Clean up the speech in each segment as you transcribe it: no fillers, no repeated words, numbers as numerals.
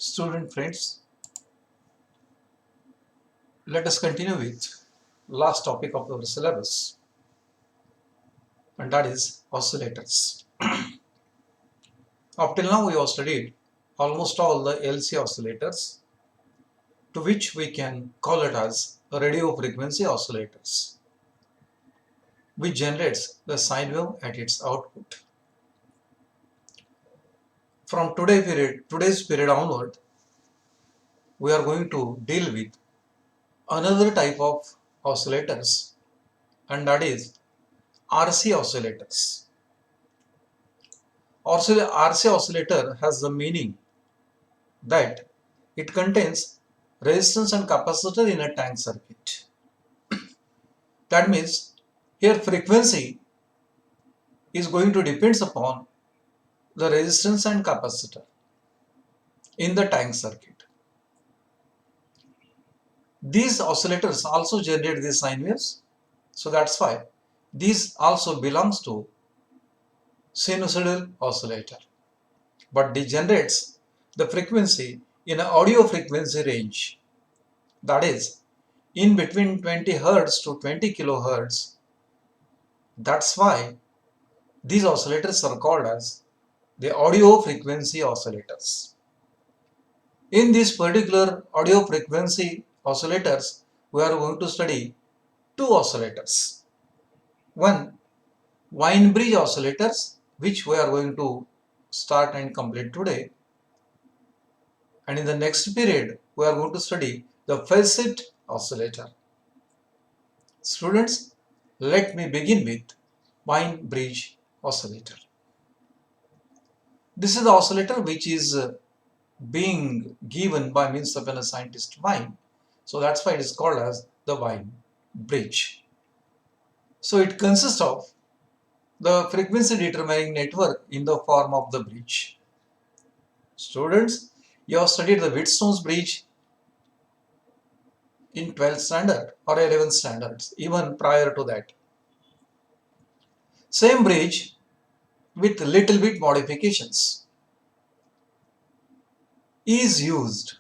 Student friends, let us continue with last topic of our syllabus, and that is oscillators. Up till now we have studied almost all the LC oscillators, to which we can call it as radio frequency oscillators, which generates the sine wave at its output. From today's period onward, we are going to deal with another type of oscillators, and that is RC oscillators. RC oscillator has the meaning that it contains resistance and capacitor in a tank circuit. That means here frequency is going to depend upon the resistance and capacitor in the tank circuit. These oscillators also generate these sine waves, so that's why these also belongs to sinusoidal oscillator, but it generates the frequency in an audio frequency range, that is in between 20 Hz to 20 kHz. That's why these oscillators are called as the audio frequency oscillators. In this particular audio frequency oscillators, we are going to study two oscillators. One, Wien bridge oscillators, which we are going to start and complete today. And in the next period, we are going to study the phase shift oscillator. Students, let me begin with Wien bridge oscillator. This is the oscillator which is being given by means of a scientist Wien. So that's why it is called as the Wien bridge. So it consists of the frequency determining network in the form of the bridge. Students, you have studied the Wheatstone's bridge in 12th standard or 11th standards, even prior to that. Same bridge with little bit modifications is used,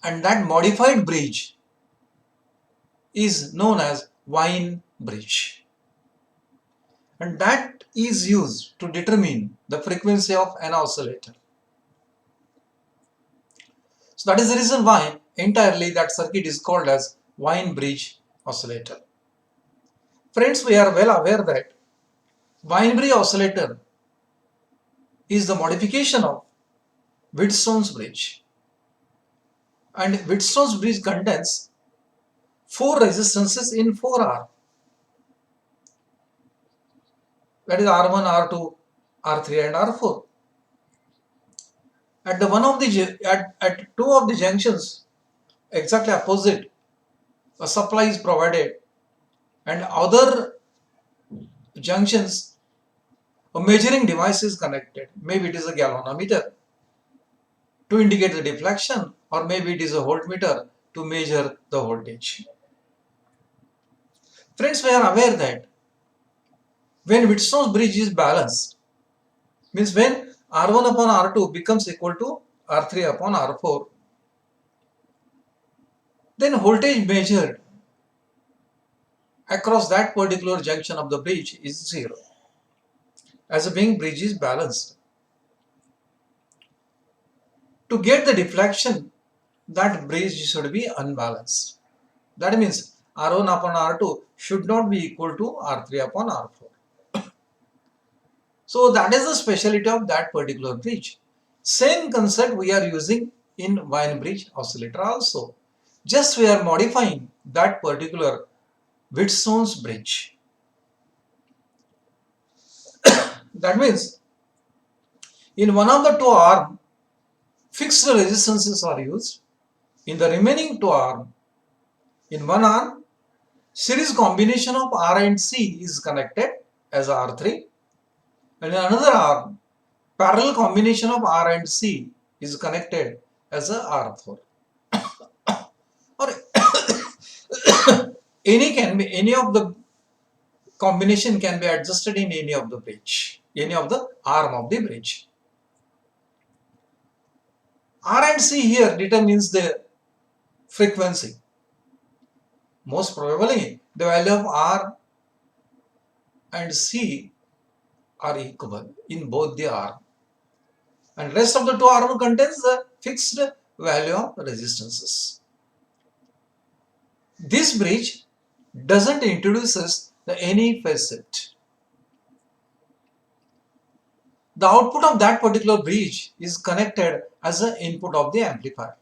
and that modified bridge is known as Wien bridge, and that is used to determine the frequency of an oscillator. So that is the reason why entirely that circuit is called as Wien bridge oscillator. Friends, we are well aware that Wien bridge oscillator is the modification of Wheatstone's bridge, and Wheatstone's bridge contains 4 resistances in 4R, that is R1, R2, R3 and R4. At two of the junctions exactly opposite, a supply is provided, and other junctions a measuring device is connected. Maybe it is a galvanometer to indicate the deflection, or maybe it is a voltmeter to measure the voltage. Friends, we are aware that when Wheatstone's bridge is balanced, means when R1 upon R2 becomes equal to R3 upon R4, then voltage measured across that particular junction of the bridge is 0, as being bridge is balanced. To get the deflection, that bridge should be unbalanced. That means R1 upon R2 should not be equal to R3 upon R4. So that is the speciality of that particular bridge. Same concept we are using in Wien bridge oscillator also. Just we are modifying that particular Wheatstone's bridge. That means in one of the two arms, fixed resistances are used. In the remaining two arms, in one arm, series combination of R and C is connected as R3, and in another arm, parallel combination of R and C is connected as a R4. Or any of the combination can be adjusted in any of the bridge, any of the arm of the bridge. R and C here determines the frequency. Most probably the value of R and C are equal in both the arm, and rest of the two arm contains the fixed value of resistances. This bridge doesn't introduces any phase shift. The output of that particular bridge is connected as the input of the amplifier,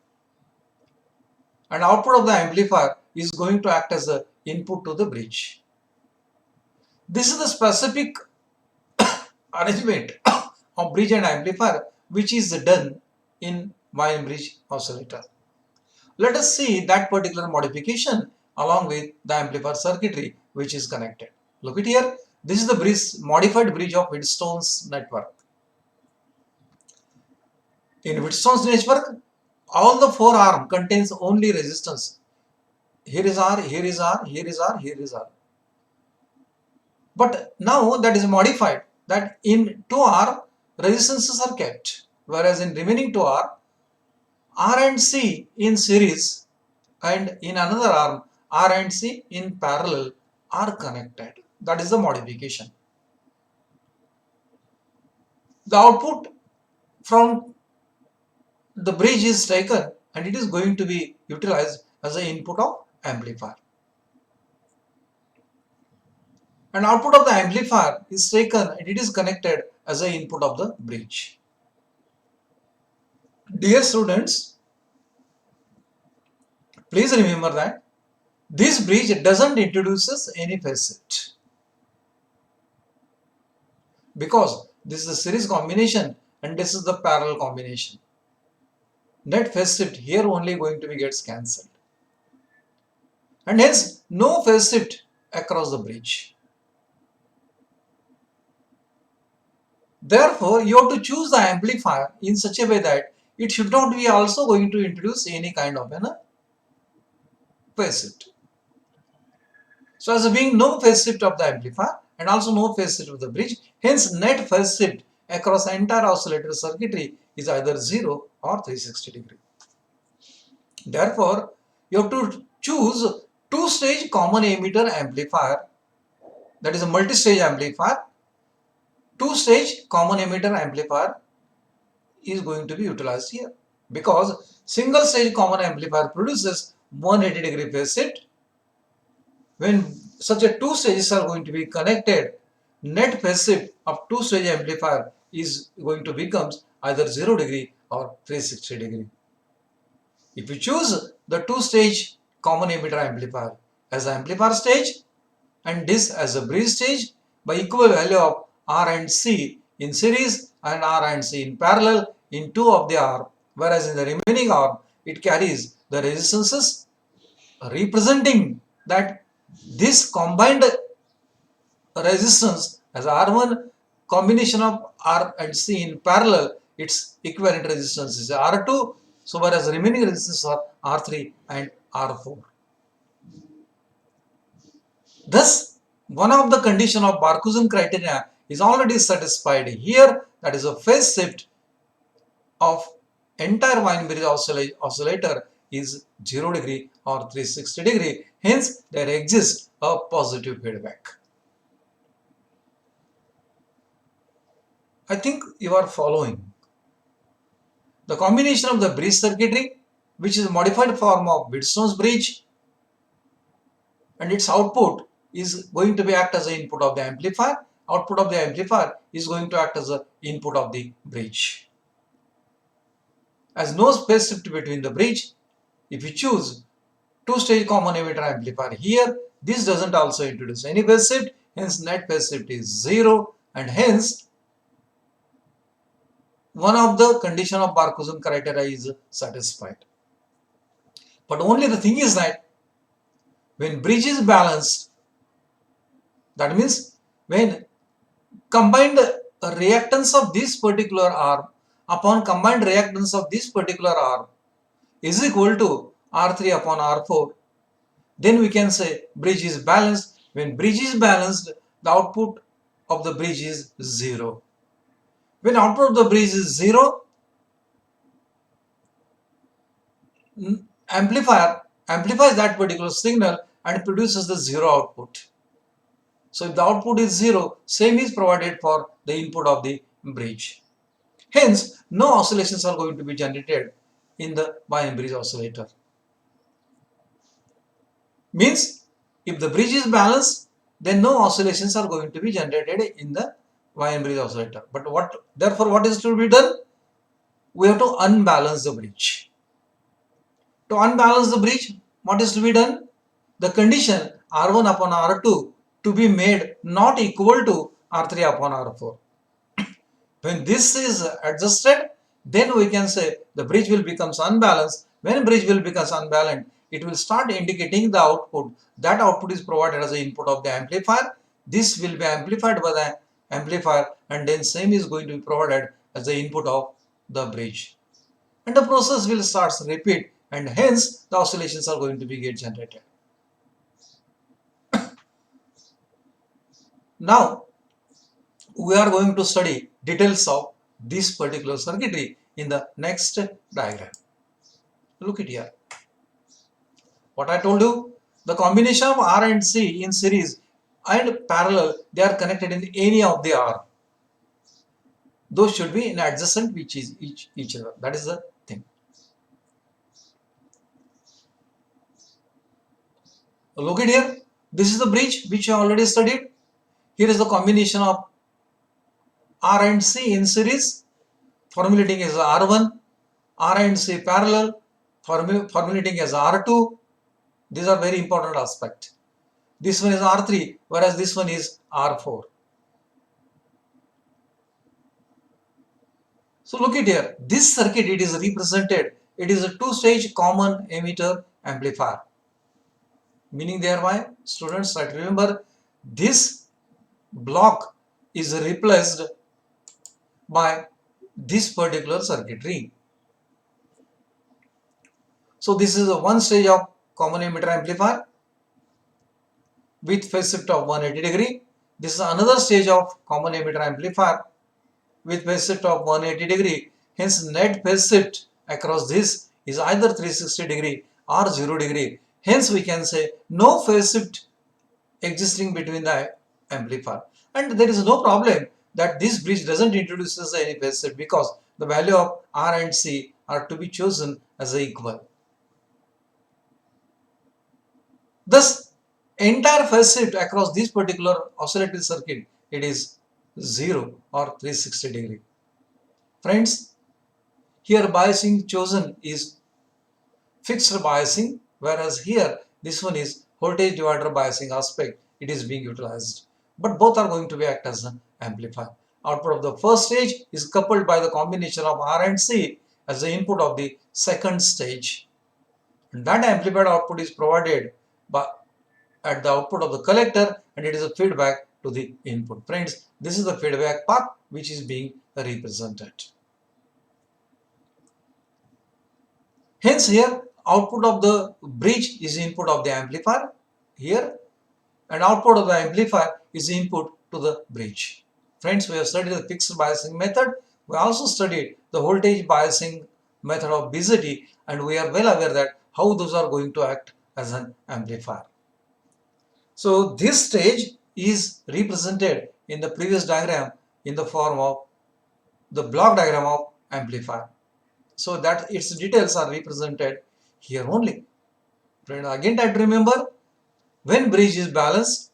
and output of the amplifier is going to act as the input to the bridge. This is the specific arrangement of bridge and amplifier which is done in wine bridge oscillator. Let us see that particular modification along with the amplifier circuitry which is connected. Look at here. This is the bridge, modified bridge of Wheatstone's network. In Wheatstone's network, all the four arm contains only resistance. Here is R, here is R, here is R, here is R. But now that is modified, that in 2R resistances are kept, whereas in remaining 2R, R and C in series and in another arm R and C in parallel are connected. That is the modification. The output from the bridge is taken and it is going to be utilized as an input of amplifier. And output of the amplifier is taken and it is connected as an input of the bridge. Dear students, please remember that this bridge doesn't introduces any phase shift, because this is a series combination and this is the parallel combination. Net phase shift here only going to be gets cancelled, and hence no phase shift across the bridge. Therefore, you have to choose the amplifier in such a way that it should not be also going to introduce any kind of phase shift. So as being no phase shift of the amplifier and also no phase shift of the bridge, hence net phase shift across the entire oscillator circuitry is either 0 or 360 degree. Therefore, you have to choose two-stage common emitter amplifier, that is a multi-stage amplifier. Two-stage common emitter amplifier is going to be utilized here, because single-stage common amplifier produces 180 degree phase shift. When such a two stages are going to be connected, net phase shift of two-stage amplifier is going to becomes either 0 degree or 360 degree. If you choose the two-stage common emitter amplifier as an amplifier stage and this as a bridge stage by equal value of R and C in series and R and C in parallel in two of the arm, whereas in the remaining arm it carries the resistances representing that this combined resistance as R1 combination of R and C in parallel, its equivalent resistance is R2, so whereas remaining resistance are R3 and R4. Thus, one of the condition of Barkhausen criteria is already satisfied here, that is a phase shift of entire wine bridge oscillator is 0 degree or 360 degree, hence there exists a positive feedback. I think you are following. The combination of the bridge circuitry, which is a modified form of Wheatstone's bridge, and its output is going to be act as the input of the amplifier. Output of the amplifier is going to act as the input of the bridge. As no phase shift between the bridge, if you choose two-stage common emitter amplifier here, this doesn't also introduce any phase shift, hence net phase shift is 0, and hence one of the condition of Barkhausen criteria is satisfied. But only the thing is that when bridge is balanced, that means when combined reactance of this particular arm upon combined reactance of this particular arm is equal to R3 upon R4, then we can say bridge is balanced. When bridge is balanced, the output of the bridge is 0. When output of the bridge is 0, amplifier amplifies that particular signal and produces the zero output. So if the output is zero, same is provided for the input of the bridge. Hence, no oscillations are going to be generated in the Bayes bridge oscillator. Means, if the bridge is balanced, then no oscillations are going to be generated in the Bayes bridge oscillator. But therefore, what is to be done? We have to unbalance the bridge. To unbalance the bridge, what is to be done? The condition R1 upon R2 to be made not equal to R3 upon R4. When this is adjusted, then we can say the bridge will become unbalanced. When bridge will become unbalanced, it will start indicating the output. That output is provided as the input of the amplifier. This will be amplified by the amplifier, and then same is going to be provided as the input of the bridge. And the process will start repeat, and hence the oscillations are going to be get generated. Now we are going to study details of this particular circuitry in the next diagram. Look at here. What I told you, the combination of R and C in series and parallel, they are connected in any of the R. Those should be in adjacent which is each other. That is the thing. Look at here. This is the bridge which you already studied. Here is the combination of R and C in series, formulating as R1, R and C parallel, formulating as R2. These are very important aspects. This one is R3, whereas this one is R4. So look at here. This circuit, it is represented. It is a two-stage common emitter amplifier. Meaning thereby, students, try to remember, this block is replaced by this particular circuitry. So this is a one stage of common emitter amplifier with phase shift of 180 degree. This is another stage of common emitter amplifier with phase shift of 180 degree. Hence net phase shift across this is either 360 degree or 0 degree. Hence we can say no phase shift existing between the amplifier. And there is no problem that this bridge doesn't introduce any phase shift because the value of R and C are to be chosen as equal. Thus, entire phase shift across this particular oscillating circuit, it is 0 or 360 degree. Friends, here biasing chosen is fixed biasing, whereas here this one is voltage divider biasing aspect. It is being utilized, but both are going to be act as an amplifier. Output of the first stage is coupled by the combination of R and C as the input of the second stage, and that amplified output is provided at the output of the collector, and it is a feedback to the input. Friends, this is the feedback path which is being represented. Hence here output of the bridge is input of the amplifier here, and output of the amplifier is input to the bridge. Friends, we have studied the fixed biasing method. We also studied the voltage biasing method of BJT, and we are well aware that how those are going to act as an amplifier. So this stage is represented in the previous diagram in the form of the block diagram of amplifier. So that its details are represented here only. Friend, again try to remember, when bridge is balanced,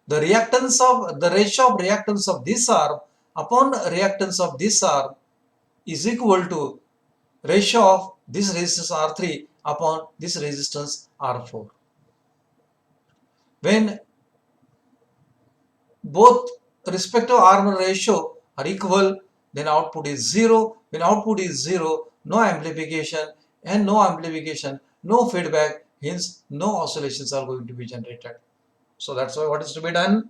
the ratio of reactance of this arm upon reactance of this arm is equal to ratio of this resistance R3 upon this resistance R4. When both respective arm ratio are equal, then output is 0. When output is 0, no amplification, and no amplification, no feedback, hence no oscillations are going to be generated. So that's why what is to be done?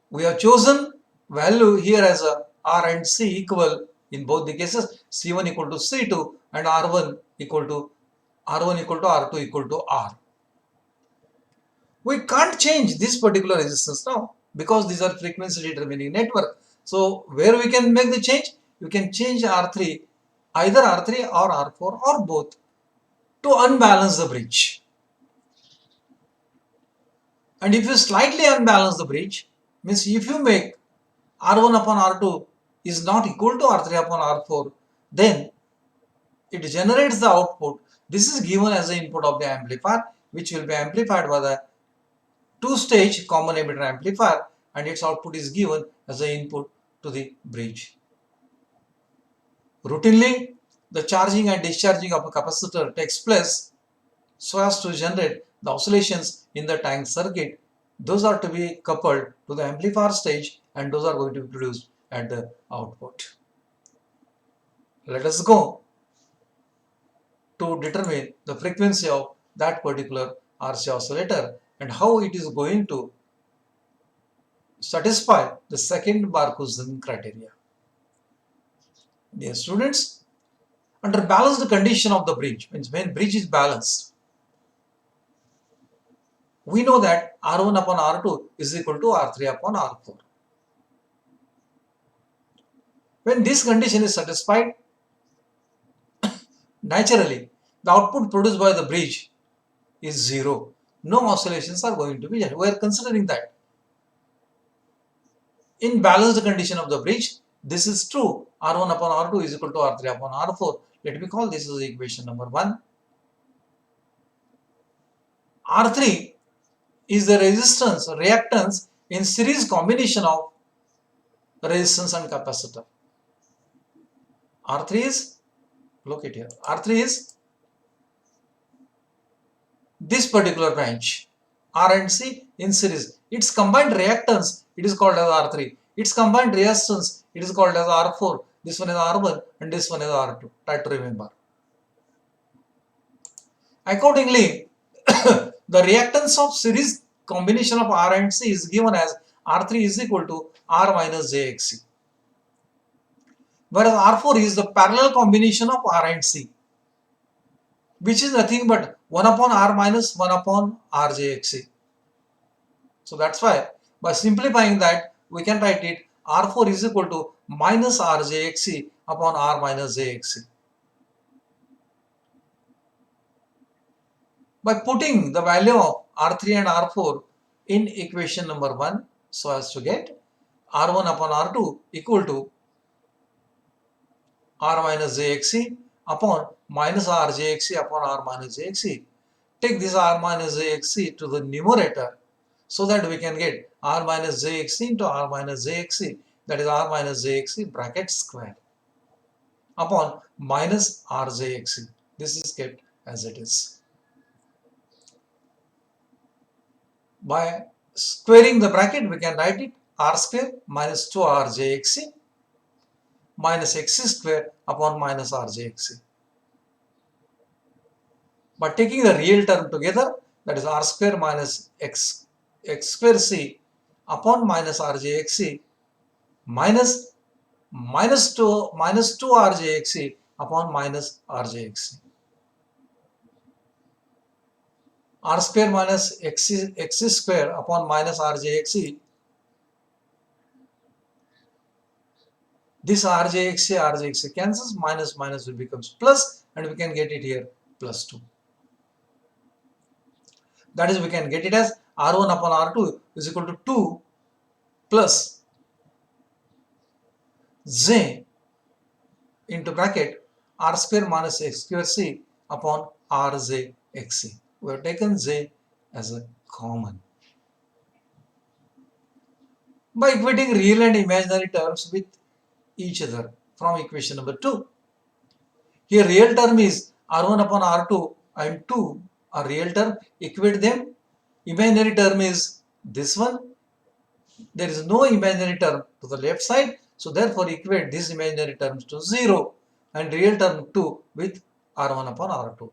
We have chosen value here as a R and C equal in both the cases, C1 equal to C2 and R1 equal to R2 equal to R. We can't change this particular resistance now because these are frequency determining network. So where we can make the change? You can change R3 either R3 or R4 or both to unbalance the bridge. And if you slightly unbalance the bridge, means if you make R1 upon R2 is not equal to R3 upon R4, then it generates the output. This is given as the input of the amplifier, which will be amplified by the two-stage common emitter amplifier, and its output is given as the input to the bridge. Routinely, the charging and discharging of a capacitor takes place so as to generate the oscillations in the tank circuit. Those are to be coupled to the amplifier stage, and those are going to be produced at the output. Let us go to determine the frequency of that particular RC oscillator and how it is going to satisfy the second Barkhausen criteria. Dear students, under balanced condition of the bridge, means when bridge is balanced, we know that R1 upon R2 is equal to R3 upon R4. When this condition is satisfied, naturally the output produced by the bridge is zero. No oscillations are going to be there. We are considering that. In balanced condition of the bridge, this is true. R1 upon R2 is equal to R3 upon R4. Let me call this as equation number 1. R3 is the resistance, reactance in series combination of resistance and capacitor. R3 is, look at here, R3 is this particular branch, R and C in series. Its combined reactance, it is called as R3. Its combined resistance, it is called as R4. This one is R1 and this one is R2. Try to remember. Accordingly, the reactance of series combination of R and C is given as R3 is equal to R minus JXC. Whereas R4 is the parallel combination of R and C, which is nothing but 1 upon R minus 1 upon RJXC. So that's why by simplifying that, we can write it R4 is equal to minus RJXC upon R minus JXC. By putting the value of R3 and R4 in equation number 1, so as to get R1 upon R2 equal to R minus JXC upon minus RJXC upon R minus JXC. Take this R minus JXC to the numerator so that we can get R minus JXC into R minus JXC, that is R minus JXC bracket square upon minus RJXC. This is kept as it is. By squaring the bracket, we can write it R square minus 2RJXC minus XC square upon minus RJXC. By taking the real term together, that is R square minus X square C upon minus RJXC minus 2 RJXC upon minus RJXC. R square minus X square upon minus RJXC. This RJXC cancels, minus will becomes plus, and we can get it here plus 2. That is, we can get it as R1 upon R2 is equal to 2 plus J into bracket R square minus X square C upon RJXC. We have taken J as a common. By equating real and imaginary terms with each other from equation number 2. Here real term is R1 upon R2 and 2 are real term. Equate them. Imaginary term is this one. There is no imaginary term to the left side. So therefore equate these imaginary terms to 0 and real term 2 with R1 upon R2.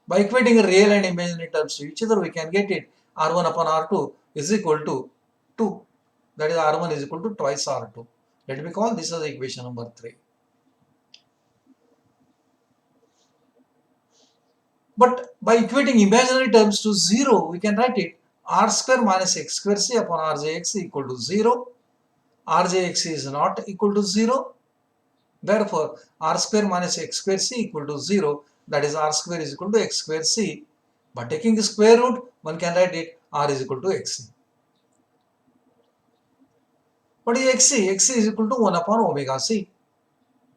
By equating real and imaginary terms to each other, we can get it R1 upon R2 is equal to 2. That is, R1 is equal to twice R2. Let me call this as equation number 3. But by equating imaginary terms to 0, we can write it R square minus X square C upon RJXC equal to 0. RJXC is not equal to 0. Therefore, r square minus x square c equal to 0. That is r square is equal to x square c. By taking the square root, one can write it r is equal to xc. What is xc? Xc is equal to 1 upon omega c.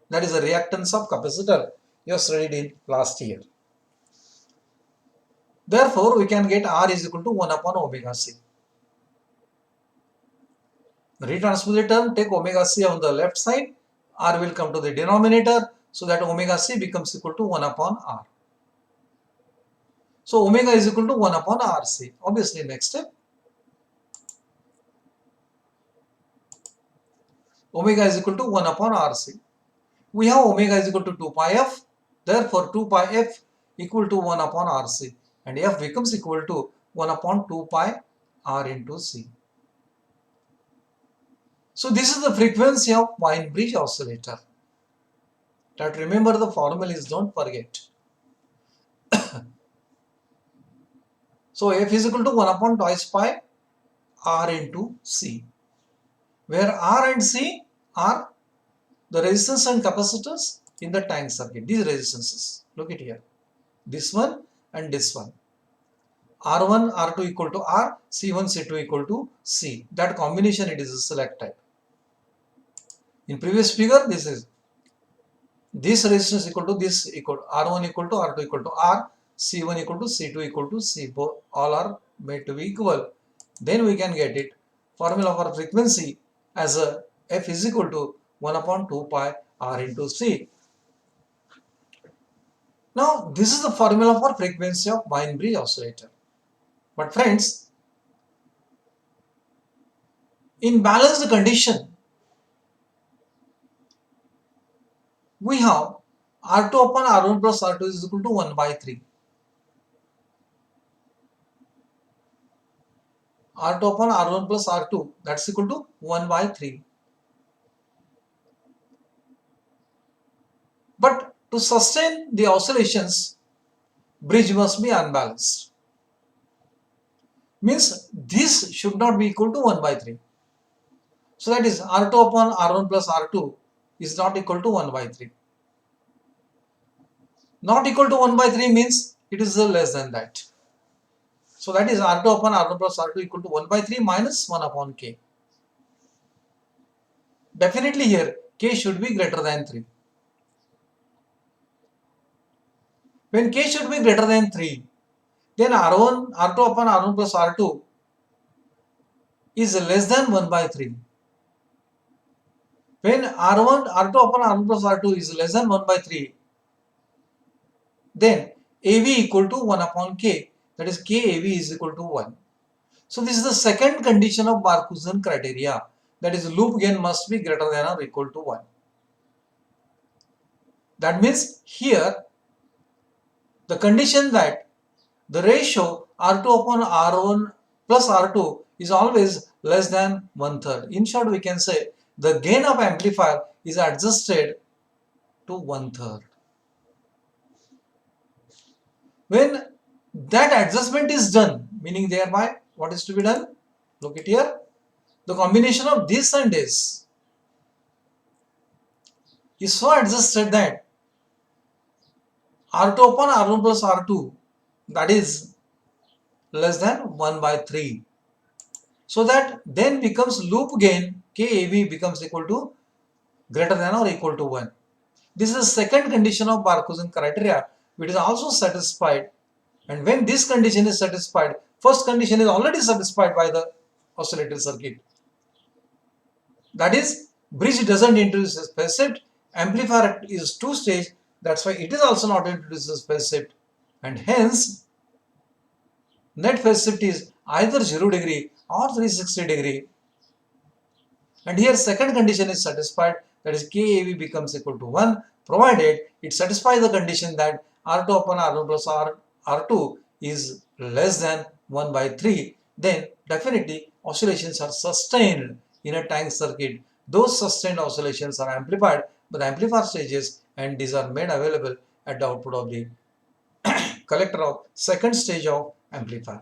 That is the reactance of capacitor you have studied in last year. Therefore, we can get r is equal to 1 upon omega c. Retranspose the term, take omega c on the left side, r will come to the denominator, so that omega c becomes equal to 1 upon r. So omega is equal to 1 upon rc. Obviously, next step, omega is equal to 1 upon rc. We have omega is equal to 2 pi f. Therefore, 2 pi f equal to 1 upon rc, and f becomes equal to 1 upon 2 pi r into c. So this is the frequency of Wien-Bridge oscillator. That remember the formula is, don't forget. So f is equal to 1 upon twice pi r into c, where r and c are the resistance and capacitors in the tank circuit. These resistances, look at here, this one and this one. R1, R2 equal to R, C1, C2 equal to C. That combination it is selected. In previous figure, this resistance equal to this equal R1 equal to R2 equal to R, C1 equal to C2 equal to C. Both all are made to be equal. Then we can get it. Formula for frequency as a F is equal to 1 upon 2 pi R into C. Now, this is the formula for frequency of Wien-Bridge oscillator. But friends, in balanced condition, we have R2 upon R1 plus R2 is equal to 1 by 3. R2 upon R1 plus R2, that's equal to 1 by 3. But to sustain the oscillations, bridge must be unbalanced. Means this should not be equal to 1 by 3. So that is R2 upon R1 plus R2 is not equal to 1 by 3. Not equal to 1 by 3 means it is less than that. So that is R2 upon R1 plus R2 equal to 1 by 3 minus 1 upon K. Definitely here K should be greater than 3. When K should be greater than 3, then R2 upon R1 plus R2 is less than 1 by 3. When R2 upon R1 plus R2 is less than 1 by 3, then AV equal to 1 upon K, that is KAV is equal to 1. So this is the second condition of Barkhausen criteria, that is loop gain must be greater than or equal to 1. That means here the condition that the ratio R2 upon R1 plus R2 is always less than 1/3. In short, we can say the gain of amplifier is adjusted to 1/3. When that adjustment is done, meaning thereby what is to be done? Look at here. The combination of this and this is so adjusted that R2 upon R1 plus R2, that is less than 1 by 3. So that then becomes loop gain KAV becomes equal to greater than or equal to 1. This is the second condition of Barkhausen criteria, which is also satisfied. And when this condition is satisfied, first condition is already satisfied by the oscillator circuit. That is, bridge doesn't introduce a phase shift, amplifier is two-stage, that's why it is also not introduced as phase shift, and hence net phase shift is either 0 degree or 360 degree. And here second condition is satisfied, that is KAV becomes equal to 1, provided it satisfies the condition that R2 upon R1 plus R2 is less than 1 by 3, then definitely oscillations are sustained in a tank circuit. Those sustained oscillations are amplified by the amplifier stages, and these are made available at the output of the collector of second stage of amplifier.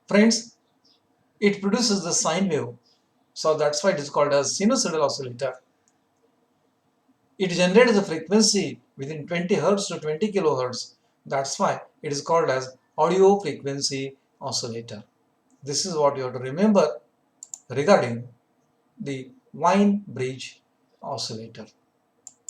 Friends, it produces the sine wave, so that's why it is called as sinusoidal oscillator. It generates the frequency within 20 Hz to 20 kilohertz. That's why it is called as audio frequency oscillator. This is what you have to remember regarding the Wien bridge oscillator.